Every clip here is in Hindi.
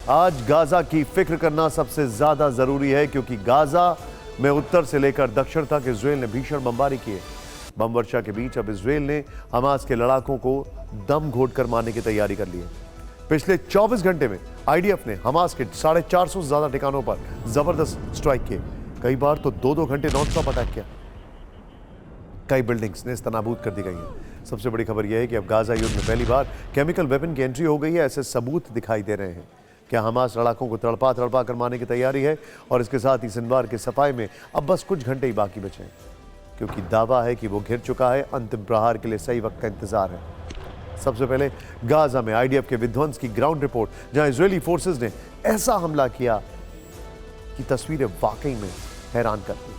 आज गाजा की फिक्र करना सबसे ज्यादा जरूरी है, क्योंकि गाजा में उत्तर से लेकर दक्षिण तक इजराइल ने भीषण बमबारी की है। बम वर्षा के बीच अब इजराइल ने हमास के लड़ाकों को दम घोट कर मारने की तैयारी कर ली है। पिछले 24 घंटे में आईडीएफ ने हमास के 450 से ज्यादा ठिकानों पर जबरदस्त स्ट्राइक किए। कई बार तो 2-2 घंटे नॉनस्टॉप अटैक किया। कई बिल्डिंग्स नेस्तनाबूद कर दी गई हैं। सबसे बड़ी खबर यह है कि अब गाजा युद्ध में पहली बार केमिकल वेपन की एंट्री हो गई है। ऐसे सबूत दिखाई दे रहे हैं। क्या हमास लड़ाकों को तड़पा कर मारने की तैयारी है? और इसके साथ ही सिनवार के सफाई में अब बस कुछ घंटे ही बाकी बचे हैं, क्योंकि दावा है कि वो घिर चुका है। अंतिम प्रहार के लिए सही वक्त का इंतजार है। सबसे पहले गाजा में आईडीएफ के विध्वंस की ग्राउंड रिपोर्ट, जहां इजरायली फोर्सेस ने ऐसा हमला किया कि तस्वीरें वाकई में हैरान करती।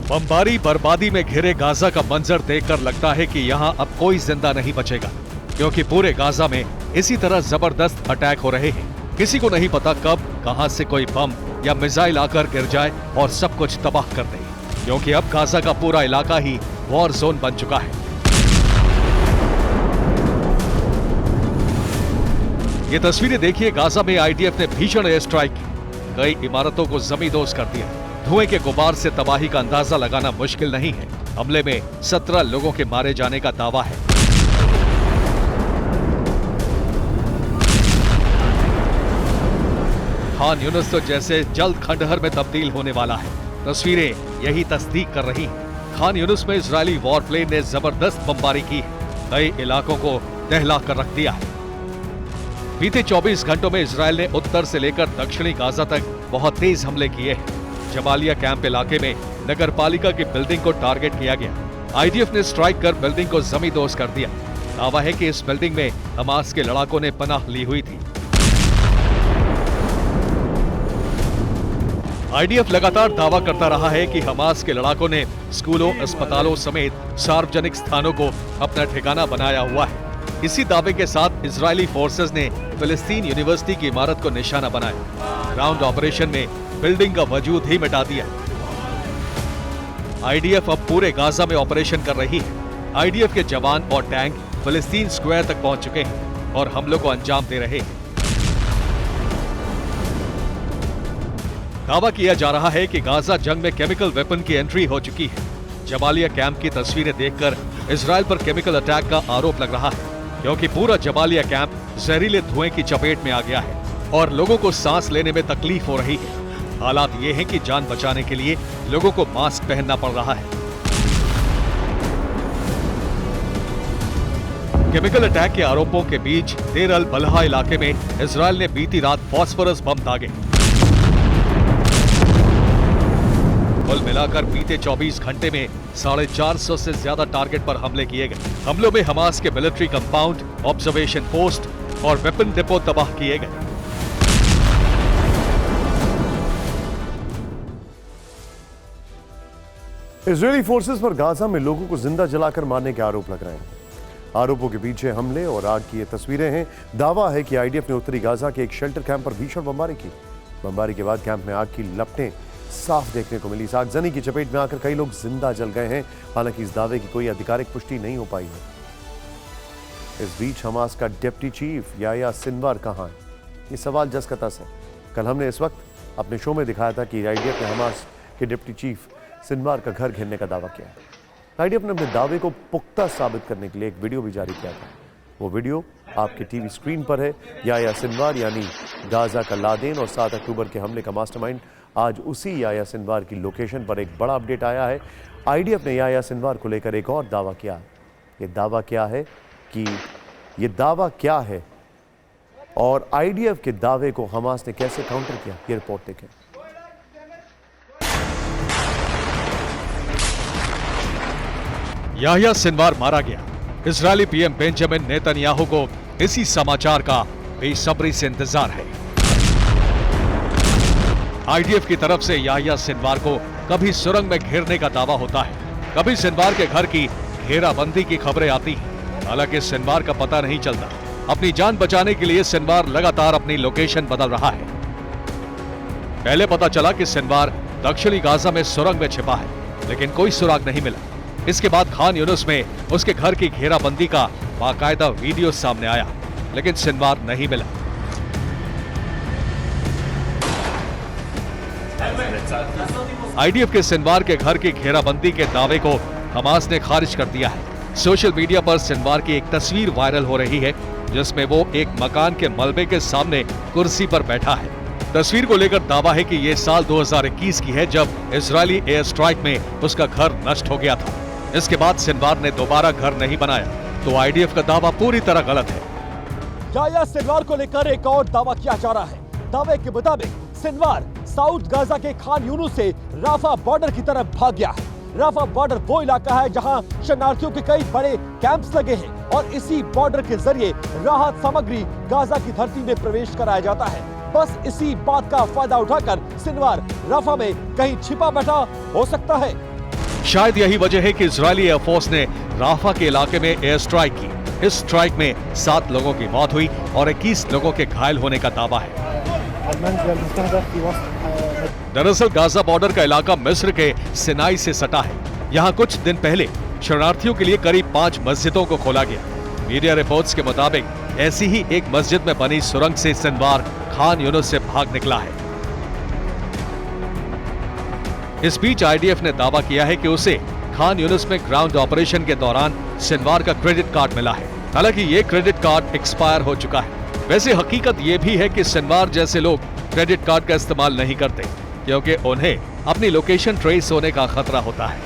बमबारी बर्बादी में घिरे गाजा का मंजर देखकर लगता है कि यहां अब कोई जिंदा नहीं बचेगा, क्योंकि पूरे गाजा में इसी तरह जबरदस्त अटैक हो रहे हैं। किसी को नहीं पता कब कहां से कोई बम या मिसाइल आकर गिर जाए और सब कुछ तबाह कर दे, क्योंकि अब गाजा का पूरा इलाका ही वॉर जोन बन चुका है। ये तस्वीरें देखिए, गाजा में आईडीएफ ने भीषण एयर स्ट्राइक की। कई इमारतों को जमींदोज कर दिया। धुएं के गुबार से तबाही का अंदाजा लगाना मुश्किल नहीं है। हमले में 17 लोगों के मारे जाने का दावा है। खान यूनुस तो जैसे जल्द खंडहर में तब्दील होने वाला है। तस्वीरें यही तस्दीक कर रही हैं। खान यूनुस में इजरायली वॉरप्लेन ने जबरदस्त बमबारी की है। कई इलाकों को दहला कर रख दिया है। बीते 24 घंटों में इजरायल ने उत्तर से लेकर दक्षिणी गाजा तक बहुत तेज हमले किए हैं। जबालिया कैंप इलाके में नगरपालिका की बिल्डिंग को टारगेट किया गया। आईडीएफ ने स्ट्राइक कर बिल्डिंग को जमींदोज कर दिया। दावा है कि इस बिल्डिंग में हमास के लड़ाकों ने पनाह ली हुई थी। आईडीएफ लगातार दावा करता रहा है कि हमास के लड़ाकों ने स्कूलों, अस्पतालों समेत सार्वजनिक स्थानों को अपना ठिकाना बनाया हुआ है। इसी दावे के साथ इजरायली फोर्सेस ने फिलिस्तीन यूनिवर्सिटी की इमारत को निशाना बनाया। ग्राउंड ऑपरेशन में बिल्डिंग का वजूद ही मिटा दिया। आईडीएफ अब पूरे गाजा में ऑपरेशन कर रही है। आईडीएफ के जवान और टैंक फिलिस्तीन स्क्वायर तक पहुंच चुके हैं और हमलों को अंजाम दे रहे हैं। दावा किया जा रहा है कि गाजा जंग में केमिकल वेपन की एंट्री हो चुकी है। जबालिया कैंप की तस्वीरें देखकर इजरायल पर केमिकल अटैक का आरोप लग रहा है, क्योंकि पूरा जबालिया कैंप जहरीले धुएं की चपेट में आ गया है और लोगों को सांस लेने में तकलीफ हो रही है। हालात ये हैं कि जान बचाने के लिए लोगों को मास्क पहनना पड़ रहा है। केमिकल अटैक के आरोपों के बीच देर अल बलहा इलाके में इजरायल ने बीती रात फास्फोरस बम दागे। कुल मिलाकर बीते 24 घंटे में 450 से ज्यादा टारगेट पर हमले किए गए। हमलों में हमास के मिलिट्री कंपाउंड, ऑब्जर्वेशन पोस्ट और वेपन डिपो तबाह किए गए। इजरायली फोर्सेस पर गाजा में लोगों को जिंदा जलाकर मारने के आरोप लग रहे हैं। आरोपों के पीछे हमले और आग की ये तस्वीरें हैं। दावा है कि आईडीएफ ने उत्तरी गाजा के एक शेल्टर कैंप पर भीषण बमबारी की। बमबारी के बाद कैंप में आग की लपटें साफ देखने को मिली। इस आगजनी की चपेट में आकर कई लोग जिंदा जल गए हैं। हालांकि इस दावे की कोई आधिकारिक पुष्टि नहीं हो पाई है। इस बीच हमास का डिप्टी चीफ याह्या सिनवार कहां है? ये सवाल जस का तस है। कल हमने इस वक्त अपने शो में दिखाया था कि आईडीएफ ने हमास के डिप्टी चीफ सिनवार का घर घेरने का दावा किया है। आईडीएफ ने अपने दावे को पुख्ता साबित करने के लिए एक वीडियो भी जारी किया था। वो वीडियो आपके टीवी स्क्रीन पर है। याह्या सिनवार यानी गाजा का लादेन और 7 अक्टूबर के हमले का मास्टरमाइंड, आज उसी याह्या सिनवार की लोकेशन पर एक बड़ा अपडेट आया है। आईडीएफ ने याह्या सिनवार को लेकर एक और दावा किया। ये दावा क्या है और आईडीएफ के दावे को हमास ने कैसे काउंटर किया, ये रिपोर्ट देखें। याह्या सिनवार मारा गया। इजरायली पीएम बेंजामिन नेतन्याहू को इसी समाचार का बेसब्री से इंतजार है। आईडीएफ की तरफ से याह्या सिनवार को कभी सुरंग में घेरने का दावा होता है, कभी सिनवार के घर की घेराबंदी की खबरें आती हैं। हालांकि सिनवार का पता नहीं चलता। अपनी जान बचाने के लिए सिनवार लगातार अपनी लोकेशन बदल रहा है। पहले पता चला कि सिनवार दक्षिणी गाजा में सुरंग में छिपा है, लेकिन कोई सुराग नहीं मिला। इसके बाद खान यूनुस में उसके घर की घेराबंदी का बाकायदा वीडियो सामने आया, लेकिन सिनवार नहीं मिला। आईडीएफ के सिनवार के घर की घेराबंदी के दावे को हमास ने खारिज कर दिया है। सोशल मीडिया पर सिनवार की एक तस्वीर वायरल हो रही है, जिसमें वो एक मकान के मलबे के सामने कुर्सी पर बैठा है। तस्वीर को लेकर दावा है कि ये साल 2021 की है, जब इजरायली एयर स्ट्राइक में उसका घर नष्ट हो गया था। इसके बाद सिनवार ने दोबारा घर नहीं बनाया, तो आईडीएफ का दावा पूरी तरह गलत है। याह्या सिनवार को लेकर एक और दावा किया जा रहा है। दावे के मुताबिक सिनवार साउथ गाजा के खान यूनुस से राफा बॉर्डर की तरफ भाग गया है। राफा बॉर्डर वो इलाका है जहां शरणार्थियों के कई बड़े कैंप्स लगे हैं और इसी बॉर्डर के जरिए राहत सामग्री गाजा की धरती में प्रवेश कराया जाता है। बस इसी बात का फायदा उठाकर सिनवार राफा में कहीं छिपा बैठा हो सकता है। शायद यही वजह है कि इजरायली एयरफोर्स ने राफा के इलाके में एयर स्ट्राइक की। इस स्ट्राइक में 7 लोगों की मौत हुई और 21 लोगों के घायल होने का दावा है। दरअसल गाजा बॉर्डर का इलाका मिस्र के सिनाई से सटा है। यहाँ कुछ दिन पहले शरणार्थियों के लिए करीब 5 मस्जिदों को खोला गया। मीडिया रिपोर्ट्स के मुताबिक ऐसी ही एक मस्जिद में बनी सुरंग से सिनवार खान यूनुस से भाग निकला है। इस बीच आईडीएफ ने दावा किया है कि उसे खान यूनुस में ग्राउंड ऑपरेशन के दौरान सिनवार का क्रेडिट कार्ड मिला है। हालांकि ये क्रेडिट कार्ड एक्सपायर हो चुका है। वैसे हकीकत ये भी है कि सिनवार जैसे लोग क्रेडिट कार्ड का इस्तेमाल नहीं करते, क्योंकि उन्हें अपनी लोकेशन ट्रेस होने का खतरा होता है।